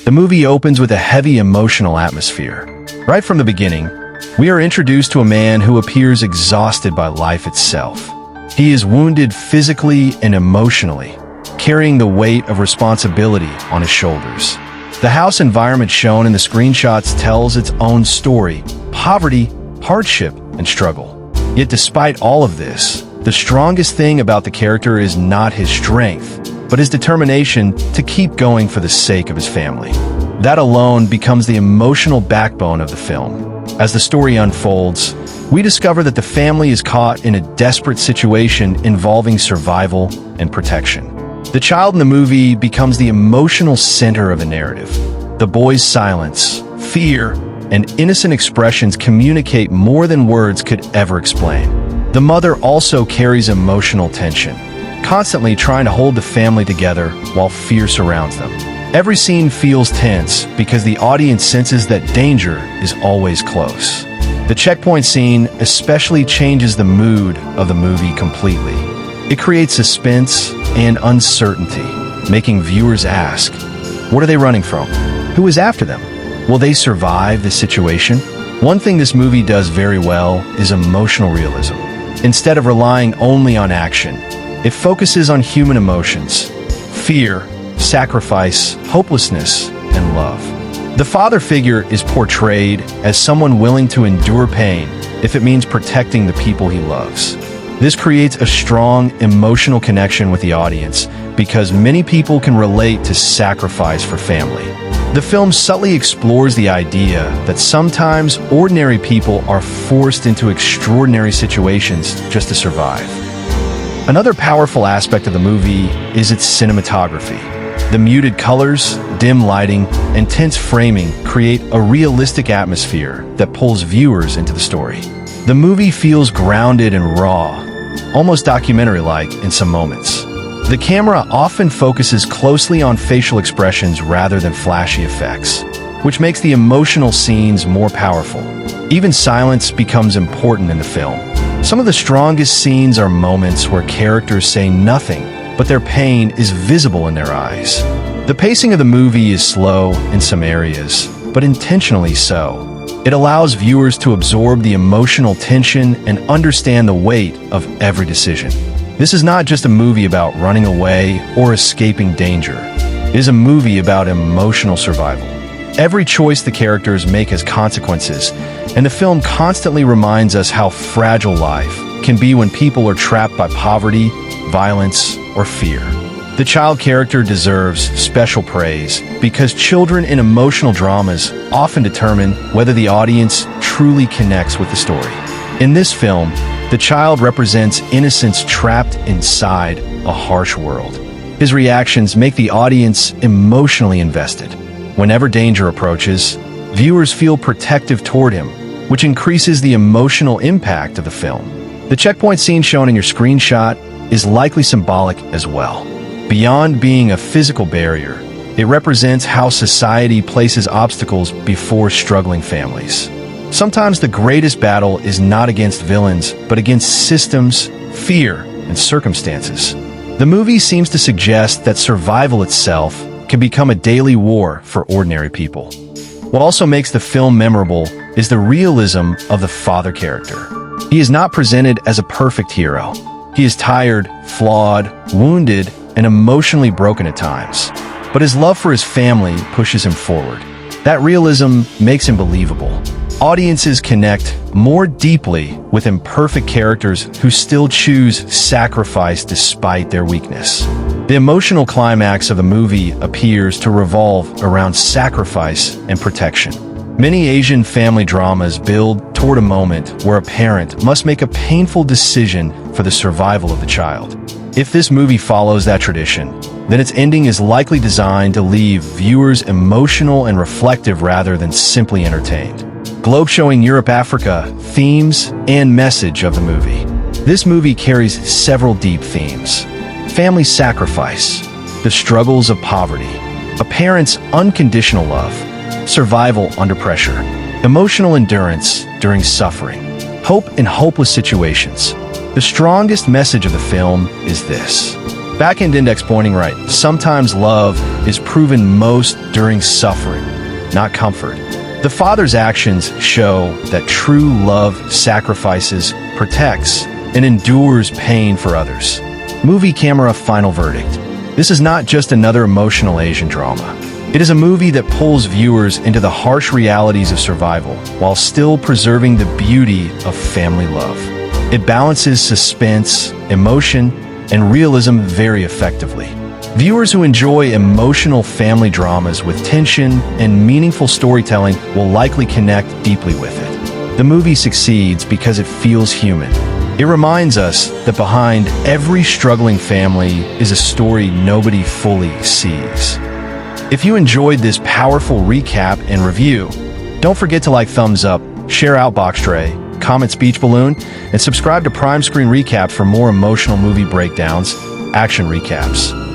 The movie opens with a heavy emotional atmosphere. Right from the beginning, we are introduced to a man who appears exhausted by life itself. He is wounded physically and emotionally, carrying the weight of responsibility on his shoulders. The house environment shown in the screenshots tells its own story: poverty, hardship, and struggle. Yet despite all of this, the strongest thing about the character is not his strength, but his determination to keep going for the sake of his family. That alone becomes the emotional backbone of the film. As the story unfolds, we discover that the family is caught in a desperate situation involving survival and protection. The child in the movie becomes the emotional center of the narrative. The boy's silence, fear, and innocent expressions communicate more than words could ever explain. The mother also carries emotional tension, constantly trying to hold the family together while fear surrounds them. Every scene feels tense because the audience senses that danger is always close. The checkpoint scene especially changes the mood of the movie completely. It creates suspense and uncertainty, making viewers ask, what are they running from? Who is after them? Will they survive this situation? One thing this movie does very well is emotional realism. Instead of relying only on action, it focuses on human emotions: fear, sacrifice, hopelessness, and love. The father figure is portrayed as someone willing to endure pain if it means protecting the people he loves. This creates a strong emotional connection with the audience because many people can relate to sacrifice for family. The film subtly explores the idea that sometimes ordinary people are forced into extraordinary situations just to survive. Another powerful aspect of the movie is its cinematography. The muted colors, dim lighting, and tense framing create a realistic atmosphere that pulls viewers into the story. The movie feels grounded and raw, almost documentary-like in some moments. The camera often focuses closely on facial expressions rather than flashy effects, which makes the emotional scenes more powerful. Even silence becomes important in the film. Some of the strongest scenes are moments where characters say nothing, but their pain is visible in their eyes. The pacing of the movie is slow in some areas, but intentionally so. It allows viewers to absorb the emotional tension and understand the weight of every decision. This is not just a movie about running away or escaping danger. It is a movie about emotional survival. Every choice the characters make has consequences, and the film constantly reminds us how fragile life can be when people are trapped by poverty, violence, or fear. The child character deserves special praise because children in emotional dramas often determine whether the audience truly connects with the story. In this film, the child represents innocence trapped inside a harsh world. His reactions make the audience emotionally invested. Whenever danger approaches, viewers feel protective toward him, which increases the emotional impact of the film. The checkpoint scene shown in your screenshot is likely symbolic as well. Beyond being a physical barrier, it represents how society places obstacles before struggling families. Sometimes the greatest battle is not against villains, but against systems, fear, and circumstances. The movie seems to suggest that survival itself can become a daily war for ordinary people. What also makes the film memorable is the realism of the father character. He is not presented as a perfect hero. He is tired, flawed, wounded, and emotionally broken at times. But his love for his family pushes him forward. That realism makes him believable. Audiences connect more deeply with imperfect characters who still choose sacrifice despite their weakness. The emotional climax of the movie appears to revolve around sacrifice and protection. Many Asian family dramas build toward a moment where a parent must make a painful decision for the survival of the child. If this movie follows that tradition, then its ending is likely designed to leave viewers emotional and reflective rather than simply entertained. Globe showing Europe-Africa themes and message of the movie. This movie carries several deep themes: family sacrifice, the struggles of poverty, a parent's unconditional love, survival under pressure, emotional endurance during suffering, hope in hopeless situations. The strongest message of the film is this: Back-end index pointing right. Sometimes love is proven most during suffering, not comfort. The father's actions show that true love sacrifices, protects, and endures pain for others. Movie camera final verdict. This is not just another emotional Asian drama. It is a movie that pulls viewers into the harsh realities of survival while still preserving the beauty of family love. It balances suspense, emotion, and realism very effectively. Viewers who enjoy emotional family dramas with tension and meaningful storytelling will likely connect deeply with it. The movie succeeds because it feels human. It reminds us that behind every struggling family is a story nobody fully sees. If you enjoyed this powerful recap and review, don't forget to like, thumbs up, share out box tray, comment speech balloon, and subscribe to Prime Screen Recap for more emotional movie breakdowns, action recaps.